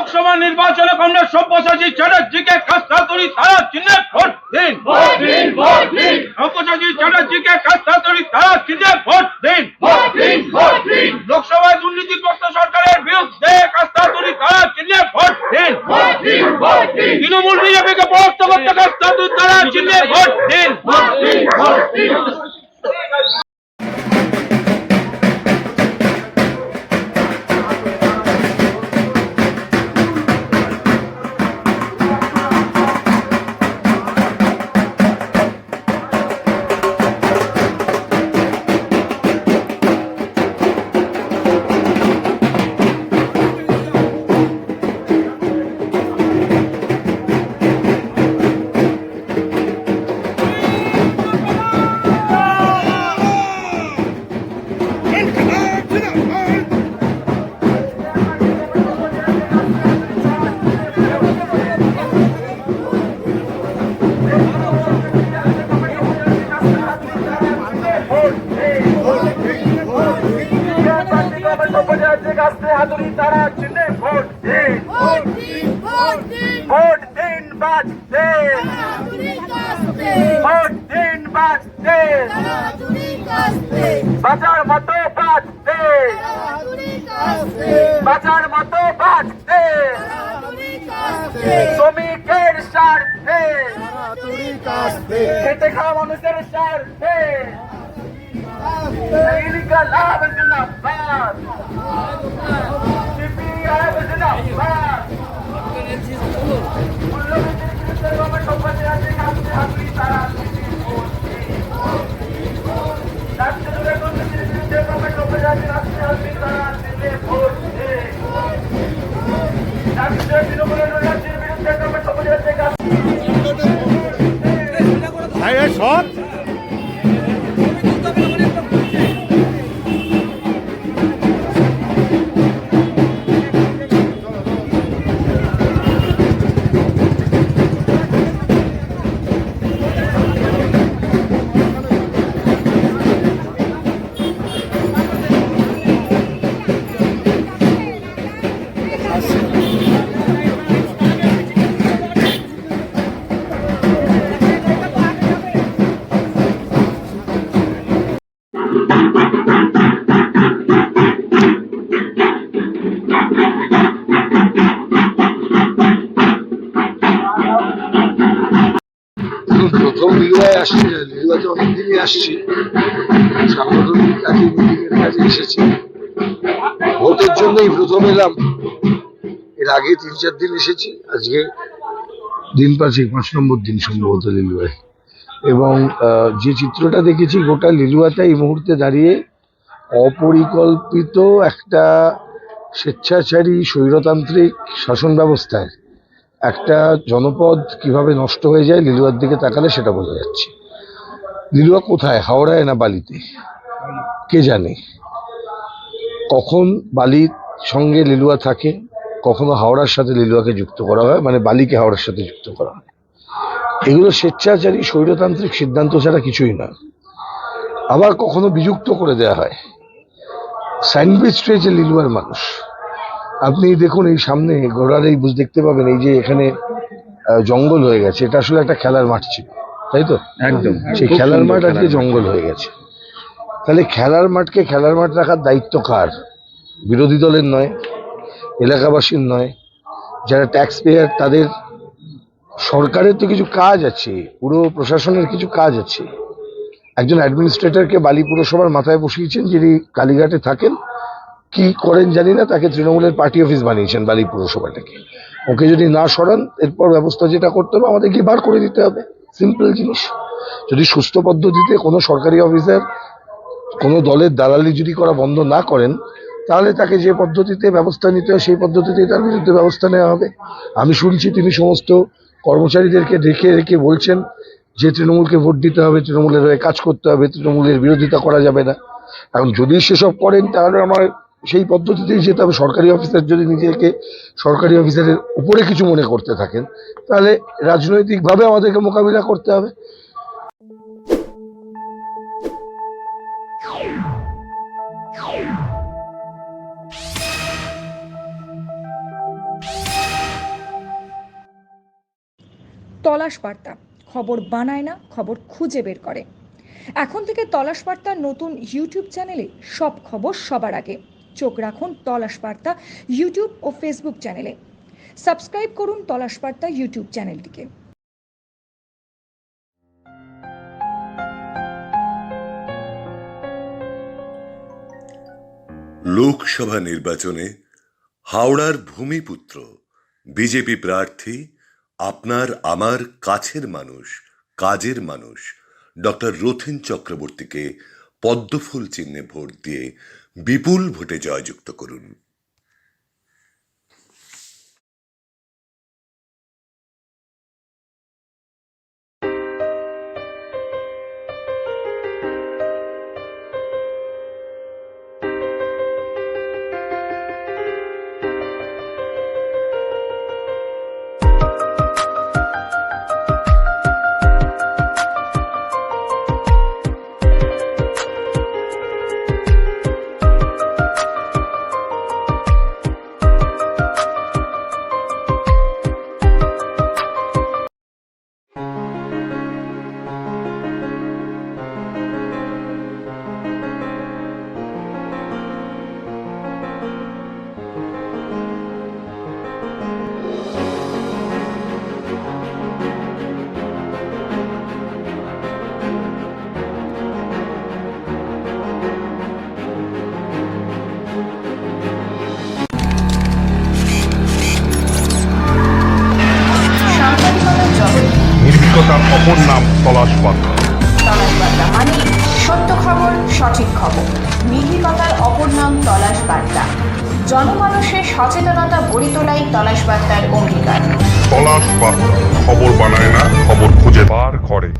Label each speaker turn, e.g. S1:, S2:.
S1: লোকসভা নির্বাচনে কমরেড সব্যসাচী চ্যাটার্জিকে কাস্তাতুরি তারা চিহ্নে ভোট দিন। সব্যসাচী চ্যাটার্জিকে কাস্তাতুরি তারা চিহ্নে ভোট দিন। লোকসভায় দুর্নীতিগ্রস্ত সরকারের বিরুদ্ধে কাস্তাতুরি তারা চিহ্নে ভোট দিন। তৃণমূল বিজেপিকে পরাস্ত করতে কাস্তাতুরি তারা চিহ্নে ভোট দিন।
S2: হাতুড়ি তারা চিহ্নে ভোট দিন। ভোট দিন বাজতে, ভোট দিন বাজতে, বাজার মতো বাজতে, বাজার মতো বাজতে, শ্রমিকের স্বার্থে, খেটে খাওয়া মানুষের স্বার্থে, সৈনিকা লাভ জিন্দাবাদ, সিপিআইএম জিন্দাবাদ।
S3: সব
S4: প্রথম লিলুয়ায় আসছি, লিলুয়াতে অনেকদিনই আসছি, সাংগঠনিক কাজে মিটিংয়ের কাজে এসেছি। ভোটের জন্যই প্রথম এলাম, এর আগে 3-4 দিন এসেছি, আজকে দিন 5 নম্বর দিন সম্ভবত লিলুয়ায়। এবং যে চিত্রটা দেখেছি গোটা লিলুয়াতে এই মুহূর্তে দাঁড়িয়ে অপরিকল্পিত একটা স্বেচ্ছাচারী স্বৈরতান্ত্রিক শাসন ব্যবস্থায় একটা জনপদ কিভাবে নষ্ট হয়ে যায় লিলুয়ার দিকে তাকালে সেটা বোঝা যাচ্ছে। লিলুয়া কোথায়, হাওড়ায় না বালিতে কে জানে। কখন বালির সঙ্গে লিলুয়া থাকে, কখনো হাওড়ার সাথে লিলুয়াকে যুক্ত করা হয়, মানে বালিকে হাওড়ার সাথে যুক্ত করা হয়। এগুলো স্বেচ্ছাচারী স্বৈরতান্ত্রিক সিদ্ধান্ত ছাড়া কিছুই না। আবার কখনো বিযুক্ত করে দেয়া হয়। স্যান্ডউইচ রয়েছে লিলুয়ার মানুষ। আপনি দেখুন এই সামনে ঘোড়ার এই দেখতে পাবেন, এই যে এখানে জঙ্গল হয়ে গেছে, এটা আসলে একটা খেলার মাঠ ছিল, তাই তো? একদম। সেই খেলার মাঠ আজকে জঙ্গল হয়ে গেছে। তাহলে খেলার মাঠকে খেলার মাঠ রাখার দায়িত্ব কার? বিরোধী দলের নয়, এলাকাবাসীর নয়, যারা ট্যাক্স পেয়ার তাদের। সরকারের তো কিছু কাজ আছে, পুরো প্রশাসনের কিছু কাজ আছে। একজন অ্যাডমিনিস্ট্রেটরকে বালি পুরসভার মাথায় বসিয়েছেন, যিনি কালীঘাটে থাকেন, কি করেন জানি না, তাকে তৃণমূলের পার্টি অফিস বানিয়েছেন বালি পুরসভাটাকে। ওকে যদি না সরান এরপর ব্যবস্থা যেটা করতে হবে আমাদের কি বার করে দিতে হবে, সিম্পল জিনিস। যদি সুস্থ পদ্ধতিতে কোনো সরকারি অফিসার কোনো দলের দালালি যদি করা বন্ধ না করেন, তাহলে তাকে যে পদ্ধতিতে ব্যবস্থা নিতে হয় সেই পদ্ধতিতেই তার বিরুদ্ধে ব্যবস্থা নেওয়া হবে। আমি শুনছি তিনি সমস্ত কর্মচারীদেরকে রেখে বলছেন যে তৃণমূলকে ভোট দিতে হবে, তৃণমূলের হয়ে কাজ করতে হবে, তৃণমূলের বিরোধিতা করা যাবে না। এখন যদি সেসব করেন তাহলে আমার সেই পদ্ধতিতেই যেতে হবে। সরকারি অফিসার যদি নিজেকে সরকারি অফিসারের উপরে কিছু মনে করতে থাকেন, তাহলে রাজনৈতিকভাবে আমাদেরকে মোকাবিলা করতে হবে।
S3: তলাশ বার্তা, খবর বানায় না, খবর খুঁজে বের করে। এখন থেকে তলাশ বার্তার নতুন ইউটিউব চ্যানেলে সব খবর সবার আগে। চোখ রাখুন তলাশ বার্তা ইউটিউব ও ফেসবুক চ্যানেলে। সাবস্ক্রাইব করুন তলাশ বার্তা ইউটিউব চ্যানেলটিকে।
S5: লোকসভা নির্বাচনে হাওড়ার ভূমিপুত্র বিজেপি প্রার্থী, আপনার আমার কাছের মানুষ, কাজের মানুষ ডক্টর রথীন চক্রবর্তীকে পদ্মফুল চিহ্নে ভোট দিয়ে বিপুল ভোটে জয়যুক্ত করুন।
S6: নির্ভীকতার অপর নাম তলাশ বার্তা।
S7: তলাশ বার্তা মানে সত্য খবর, সঠিক খবর। নির্ভীকতার অপর নাম তলাশ বার্তা। জনমানুষের সচেতনতা গড়ে তোলাই তলাশ বার্তার অঙ্গীকার।
S6: তলাশ বার্তা, খবর বানায় না, খবর খুঁজে বার করে।